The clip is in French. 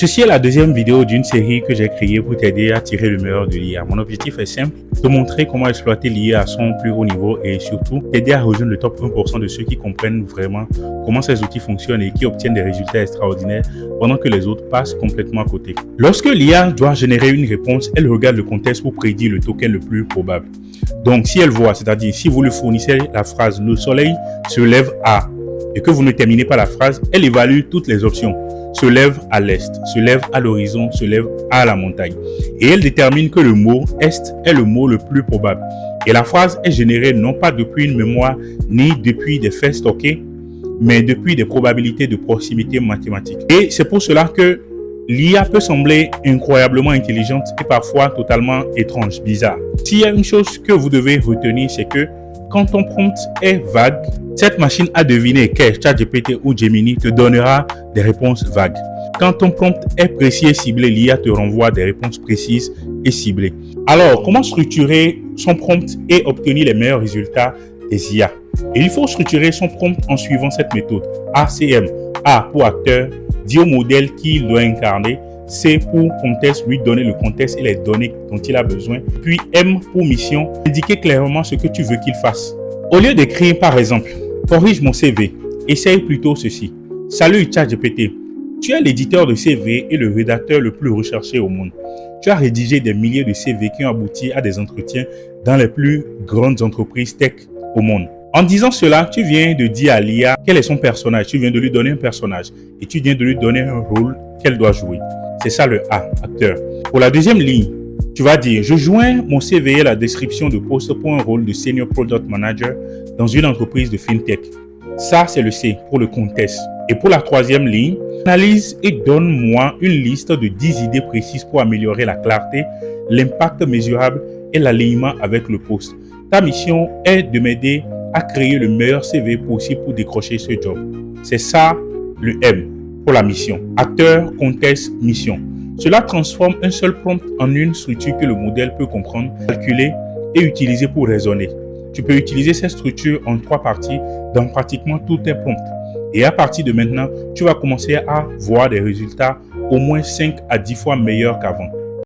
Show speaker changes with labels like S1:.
S1: Ceci est la deuxième vidéo d'une série que j'ai créée pour t'aider à tirer le meilleur de l'IA. Mon objectif est simple, te montrer comment exploiter l'IA à son plus haut niveau et surtout t'aider à rejoindre le top 1% de ceux qui comprennent vraiment comment ces outils fonctionnent et qui obtiennent des résultats extraordinaires pendant que les autres passent complètement à côté. Lorsque l'IA doit générer une réponse, elle regarde le contexte pour prédire le token le plus probable. Donc si elle voit, c'est-à-dire si vous lui fournissez la phrase « le soleil se lève à » et que vous ne terminez pas la phrase, elle évalue toutes les options. Se lève à l'est, se lève à l'horizon, se lève à la montagne. Et elle détermine que le mot est est le mot le plus probable. Et la phrase est générée non pas depuis une mémoire ni depuis des faits stockés, mais depuis des probabilités de proximité mathématiques. Et c'est pour cela que l'IA peut sembler incroyablement intelligente et parfois totalement étrange, bizarre. S'il y a une chose que vous devez retenir, c'est que quand ton prompt est vague, cette machine à deviner qu'est ChatGPT ou Gemini te donnera des réponses vagues. Quand ton prompt est précis et ciblé, l'IA te renvoie des réponses précises et ciblées. Alors, comment structurer son prompt et obtenir les meilleurs résultats des IA? Et il faut structurer son prompt en suivant cette méthode. ACM. A pour acteur, dit au modèle qu'il doit incarner. C pour contexte, lui donner le contexte et les données dont il a besoin. Puis M pour mission, indiquer clairement ce que tu veux qu'il fasse. Au lieu d'écrire par exemple, corrige mon CV, essaye plutôt ceci. Salut ChatGPT, tu es l'éditeur de CV et le rédacteur le plus recherché au monde. Tu as rédigé des milliers de CV qui ont abouti à des entretiens dans les plus grandes entreprises tech au monde. En disant cela, tu viens de dire à l'IA quel est son personnage. Tu viens de lui donner un personnage et tu viens de lui donner un rôle qu'elle doit jouer. C'est ça le A, acteur. Pour la deuxième ligne, tu vas dire, je joins mon CV et la description de poste pour un rôle de Senior Product Manager dans une entreprise de FinTech. Ça, c'est le C pour le contexte. Et pour la troisième ligne, analyse et donne-moi une liste de 10 idées précises pour améliorer la clarté, l'impact mesurable et l'alignement avec le poste. Ta mission est de m'aider à créer le meilleur CV possible pour décrocher ce job. C'est ça le M pour la mission. Acteur, contexte, mission. Cela transforme un seul prompt en une structure que le modèle peut comprendre, calculer et utiliser pour raisonner. Tu peux utiliser cette structure en 3 parties dans pratiquement tous tes prompts. Et à partir de maintenant, tu vas commencer à voir des résultats au moins 5 à 10 fois meilleurs qu'avant.